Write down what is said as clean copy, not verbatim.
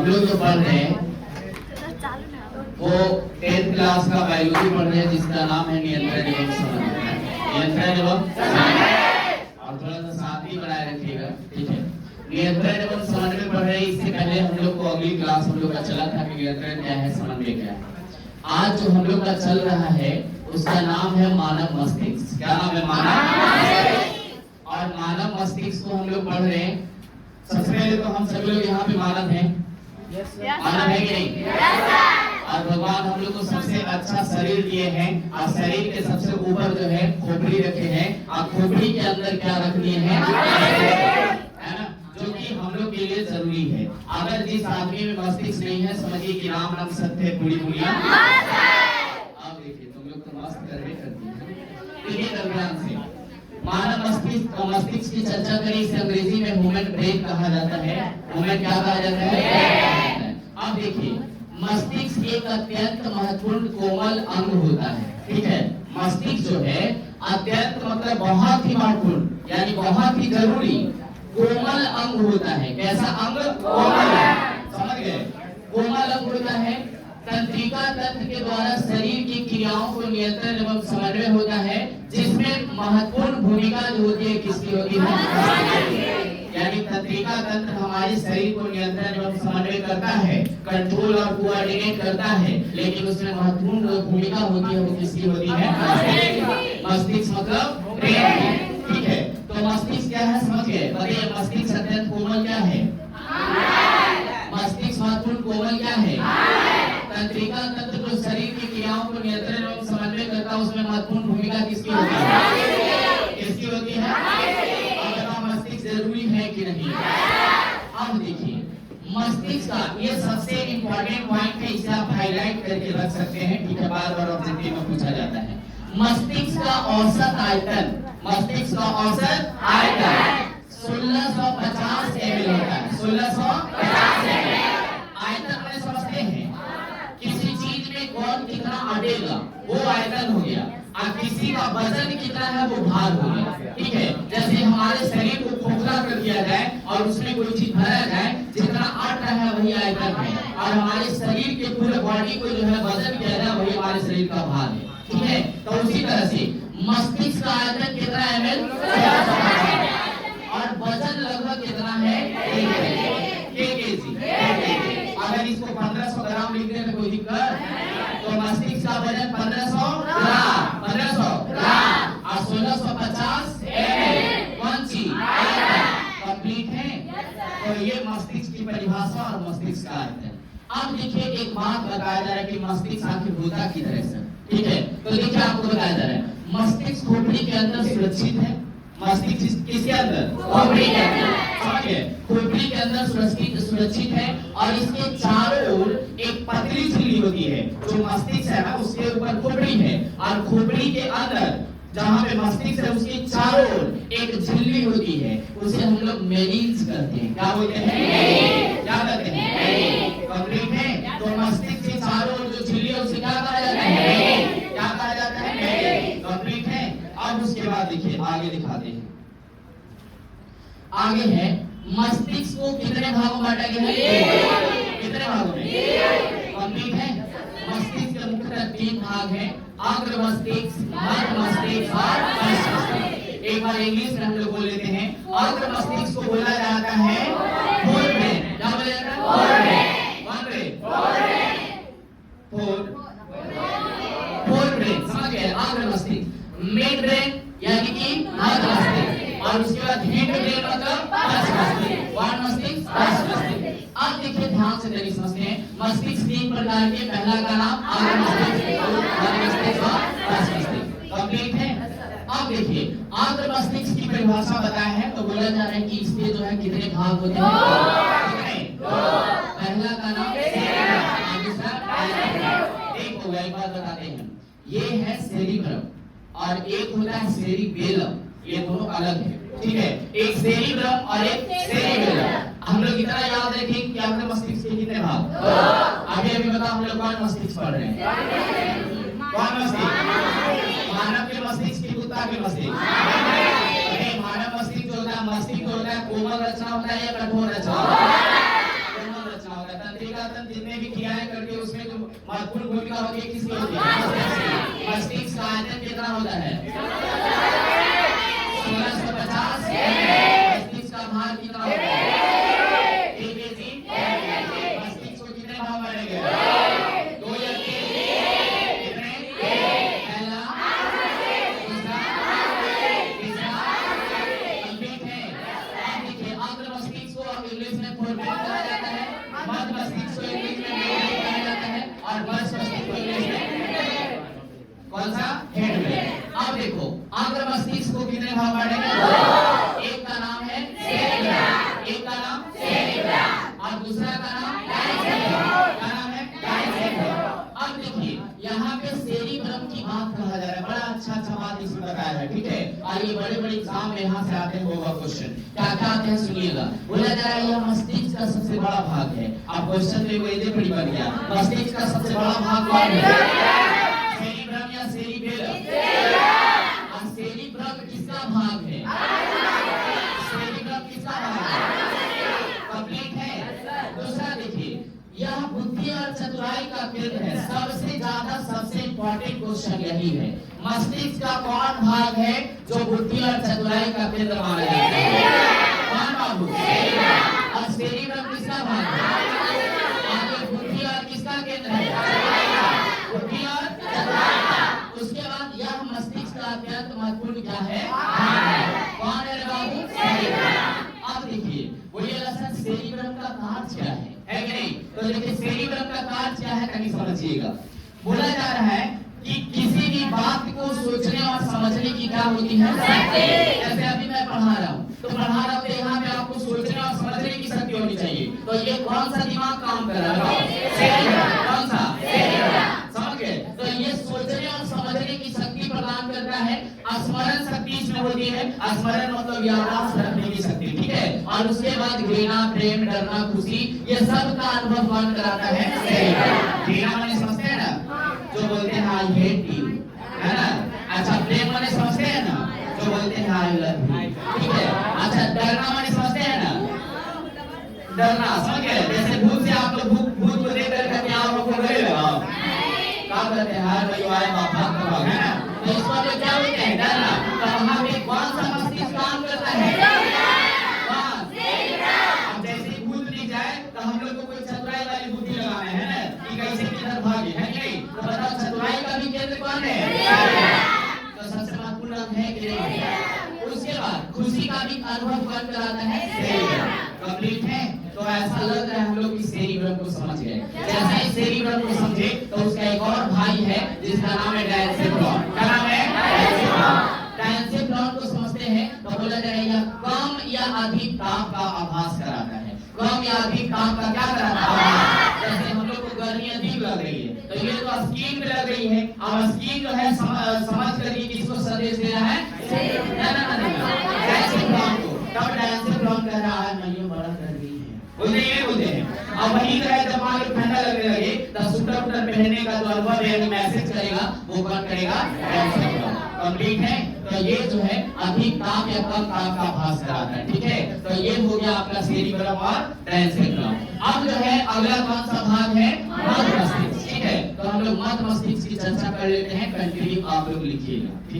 हम लोग जो पढ़ रहे हैं वो 10th क्लास का बायोलॉजी पढ़ रहे हैं जिसका नाम है नियंत्रण एवं समन्वय। नियंत्रण एवं और थोड़ा सा साथ ही बनाए रखिएगा, ठीक है। नियंत्रण एवं समन्वय पढ़ रहे हैं। इससे पहले हम लोग को अगली क्लास हम लोग का चला था कि नियंत्रण क्या है, समन्वय क्या है। आज जो हम लोग का चल रहा है उसका नाम है मानव मस्तिष्क। क्या नाम है? मानव। और मानव मस्तिष्क को हम लोग पढ़ रहे हैं। सबसे पहले तो हम सभी लोग यहाँ पे मानव हैं, मानव है कि नहीं? और भगवान हम लोग को सबसे अच्छा शरीर दिए हैं और शरीर के सबसे ऊपर जो है खोपड़ी रखे हैं और खोपड़ी के अंदर क्या रख दिए हैं, है ना, जो कि हम लोग के लिए जरूरी है। अगर जिस आदमी में मस्तिष्क नहीं है समझिए कि राम नाम सत्य है पूरी दुनिया। अब देखिए तुम लोग तो मस्त करके करती है। मानव मस्तिष्क की चर्चा करें, इसे अंग्रेजी में ह्यूमन ब्रेन कहा जाता है। ह्यूमन क्या कहा जाता है? अब देखिए मस्तिष्क एक अत्यंत महत्वपूर्ण कोमल अंग होता है, ठीक है। मस्तिष्क जो है अत्यंत मतलब बहुत ही महत्वपूर्ण यानी बहुत ही जरूरी कोमल अंग होता है। कैसा अंग? कोमल। समझ गए? कोमल अंग होता है। तंत्रिका तंत्र के द्वारा शरीर की क्रियाओं को नियंत्रण एवं समन्वय होता है, जिसमें महत्वपूर्ण भूमिका जो होती है किसकी होती है? यानी तंत्रिका तंत्र हमारे शरीर को नियंत्रण एवं समन्वय करता है, कंट्रोल और कोऑर्डिनेट करता है, लेकिन उसमें महत्वपूर्ण भूमिका होती है वो किसकी होती है? मस्तिष्क मतलब ब्रेन, ठीक है। तो मस्तिष्क क्या है समझ गए? बताइए मस्तिष्क अत्यंत कोमल क्या है? मस्तिष्क महत्वपूर्ण कोमल क्या है? तंत्रिका तंत्र जो शरीर की क्रियाओं को नियंत्रण एवं समन्वय करता है उसमें महत्वपूर्ण भूमिका किसकी होती है? किसकी होती है? और मस्तिष्क जरूरी है कि नहीं? अब देखिए मस्तिष्क का ये सबसे इम्पोर्टेंट पॉइंट है, इसे आप हाईलाइट करके रख सकते हैं, ठीक है। बार बार ऑब्जेक्टिव में पूछा जाता है। मस्तिष्क का औसत आयतन, मस्तिष्क का औसत आयतन 1650 ml होता है। 1650 ml आयतन अपने समझते हैं। किसी चीज में कौन कितना अटेगा वो आयतन हो गया, और किसी का वजन कितना है वो भार हो गया, ठीक है। जैसे हमारे शरीर को खोखला कर दिया जाए और उसमें कोई चीज भरा जाए, जितना अट रहा है वही आयतन है, और हमारे शरीर के पूरे बॉडी को जो है वजन किया जाए वही हमारे शरीर का भार है, ठीक है। तो उसी तरह से मस्तिष्क का आयतन कितना ml? और वजन लगभग कितना है? kg। अगर इसको 1500 ग्राम लिख दें तो कोई दिक्कत? तो मस्तिष्क का वजन 1500 ग्राम, 1500 ग्राम और 1650 ml कौन सी कंप्लीट है? तो ये मस्तिष्क की परिभाषा और मस्तिष्क का आयतन। अब देखिए एक बात बताया जा रहा है कि मस्तिष्क आखिर होता की तरह से, ठीक है। तो देखिए आपको बताया जा रहा है मस्तिष्क खोपड़ी के अंदर सुरक्षित है। मस्तिष्क किसके अंदर? खोपड़ी के अंदर। समझिए खोपड़ी के अंदर सुरक्षित है और इसके चारों ओर एक पतली झिल्ली होती है। जो मस्तिष्क है ना उसके ऊपर खोपड़ी है और खोपड़ी के अंदर जहाँ पे मस्तिष्क है उसके चारों ओर एक झिल्ली होती है, उसे हम लोग मेनिन्स कहते हैं। क्या बोलते हैं? क्या कहते हैं? कंप्लीट है। तो मस्तिष्क के चारों ओर जो झिल्ली है उसे क्या कहा जाता है? क्या कहा जाता है? कंप्लीट है। अब उसके बाद देखिए आगे दिखाते हैं। आगे है मस्तिष्क को कितने भागों में बांटा गया है? कितने भागों में? कंप्लीट है। मस्तिष्क के मुख्यतः 3 भाग हैं, अग्र मस्तिष्क, मध्य मस्तिष्क और पश्च मस्तिष्क। एक बार इंग्लिश में हम लोग बोल लेते हैं। अग्र मस्तिष्क को बोला जाता है फोर ब्रेन। क्या बोला जाता है? Fore brain. कौन ब्रेन? Fore brain. समझ गए? अग्र मस्तिष्क। मिड ब्रेन यानी कि मध्य मस्तिष्क, और उसके बाद हिंड ब्रेन मतलब पश्च मस्तिष्क। कौन मस्तिष्क? पश्च मस्तिष्क। अब देखिए ध्यान से तरीके समझते हैं। मस्तिष्क 3 प्रकार के, पहला का नाम अग्र मस्तिष्क, मध्य मस्तिष्क और पश्च मस्तिष्क। कंप्लीट है। अब देखिए अग्र मस्तिष्क की परिभाषा बताया है तो बोला जा रहा है कि इसके जो है कितने भाग होते हैं? 2। पहला का नाम दूसरा एक हो गया। एक बात बताते हैं, ये है सेरिब्रम और एक होता है सेरिबेलम। ये दोनों अलग है, ठीक है। एक सेरिब्रम और एक सेरिबेलम। हम लोग इतना याद रखें कि आपके मस्तिष्क के कितने भाग? अभी बताओ हम लोग कौन मस्तिष्क पढ़ रहे हैं? कौन मस्तिष्क? मानव के मस्तिष्क की कुत्ता के मस्तिष्क? मानव मस्तिष्क जो होता है, मस्तिष्क होता है कोमल रचना होता है या कठोर रचना? कोमल रचना होता है। तंत्रिका तंत्र जितने भी क्रियाएं करती है उसमें जो महत्वपूर्ण भूमिका होती है किसकी होती है? मस्तिष्क का आयतन कितना होता है? 1650। मस्तिष्क का भार कितना होता है? 1 kg। मस्तिष्क को कितने भाग बांटेंगे? 2 या 3? कितने? पहला, दूसरा, तीसरा, कंप्लीट है। अब देखिए अग्र मस्तिष्क को इंग्लिश में फोरब्रेन कहा जाता है, मध्य मस्तिष्क को इंग्लिश में मेडुला कहा जाता है और वंश मस्तिष्क को इंग्लिश में कौन सा? Head brain. अब देखो अग्र मस्तिष्क को कितने भाग बांटेंगे? एक का नाम है सेरिब्रम, एक का नाम सेरिब्रम और दूसरा का नाम डायसेरेब्रम। क्या नाम है? डायसेरेब्रम। अब देखिए यहाँ पे सेरिब्रम की बात कहा जा रहा है, बड़ा अच्छा बात इसमें बताया है, ठीक है। और ये बड़े एग्जाम में यहाँ से आते हैं होगा क्वेश्चन, क्या क्या आते हैं सुनिएगा। बोला जा रहा है यह मस्तिष्क का सबसे बड़ा भाग है। अब क्वेश्चन में वही पढ़ी पड़ गया, मस्तिष्क का सबसे बड़ा भाग कौन है? सेरिब्रम या सेरिबेलम? सेरिब्रम किसका भाग है? सेरिब्रम किसका भाग है? कंप्लीट है। दूसरा देखिए यह बुद्धि और चतुराई का केंद्र है। सबसे ज्यादा सबसे इंपॉर्टेंट क्वेश्चन यही है, मस्तिष्क का कौन भाग है जो बुद्धि और चतुराई का केंद्र माना जाता है? कौन बाबू? और सेरिब्रम किसका भाग है? आगे बुद्धि और किसका केंद्र है? बुद्धि और चतुराई का। उसके बाद यह मस्तिष्क का अत्यंत महत्वपूर्ण क्या है? कौन है बाबू? सेरिब्रम। अब देखिए बोलिए लसन सेरिब्रम का कार्य क्या है कि नहीं? तो देखिए सेरिब्रम का कार्य क्या है कहीं समझिएगा। बोला जा रहा है कि किसी भी बात को सोचने और समझने की क्या होती है? जैसे अभी मैं पढ़ा रहा हूँ तो यहाँ पे आपको सोचने और समझने की शक्ति होनी चाहिए। तो ये कौन सा दिमाग काम कर रहा है? कौन सा? समझ गए? तो ये सोचने और समझने की शक्ति प्रदान करता है। स्मरण शक्ति इसमें होती है, स्मरण मतलब याददाश्त रखने की शक्ति, ठीक है। और उसके बाद घृणा, प्रेम, डरना, खुशी, ये सब का अनुभव कौन कराता है? घृणा माने समझते हैं ना, जो बोलते हैं आई हेट यू, है ना। अच्छा प्रेम माने समझते हैं ना, जो बोलते हैं आई लव यू, ठीक है। अच्छा डरना माने समझते हैं ना, डरना, समझ गए? जैसे भूत से आप लोग भूत को देख करके क्या आपको गले लगाओ, क्या कहते हैं? हाय भाई आए बाबा करो, है ना। तो इस पर क्या बोलते हैं? डरना। तो वहां पे कौन सा मस्तिष्क काम करता है? अब जैसे भूत दिख जाए तो हम लोग को कोई चतुराई वाली बुद्धि लगाना है ना, कि कैसे किधर भागे, है नहीं? तो बताओ चतुराई का भी केंद्र कौन है? तो सबसे महत्वपूर्ण अंग है कि नहीं? उसके बाद खुशी का भी अनुभव कौन कराता है? कंप्लीट है। तो ऐसा लग रहा है हम लोग इस सेरिब्रम को समझ गए। जैसे इस सेरिब्रम को समझे तो उसका एक और भाई है जिसका नाम है डायसेरेब्रम। क्या नाम है? डायसेरेब्रम को समझते हैं तो बोला जाएगा कम या अधिक ताप का आभास कराता है। कम या अधिक ताप का क्या कराता है? जैसे हम लोग को गर्मी अधिक लग रही है तो ये तो स्किन पे लग रही है, अब स्किन जो है समझ करके किसको संदेश दे रहा है? डायसेरेब्रम को। तब डायसेरेब्रम कह रहा है मैं ये बड़ा कर रही है, बोलते ये बोलते हैं। अब वही तरह जब मान लो ठंडा लगने लगे तो स्वेटर पहनने का जो अनुभव है मैसेज करेगा वो कौन करेगा? डायसेरेब्रम। कंप्लीट है। तो ये जो है अधिक ताप या कम ताप का आभास कराता है, ठीक है। तो ये हो गया आपका सेरिब्रम और डायसेरेब्रम। अब जो है अगला कौन सा भाग है? मध्य मस्तिष्क, ठीक है। तो हम लोग मध्य मस्तिष्क की चर्चा कर लेते हैं, कंटिन्यू आप लोग लिखिएगा, ठीक है।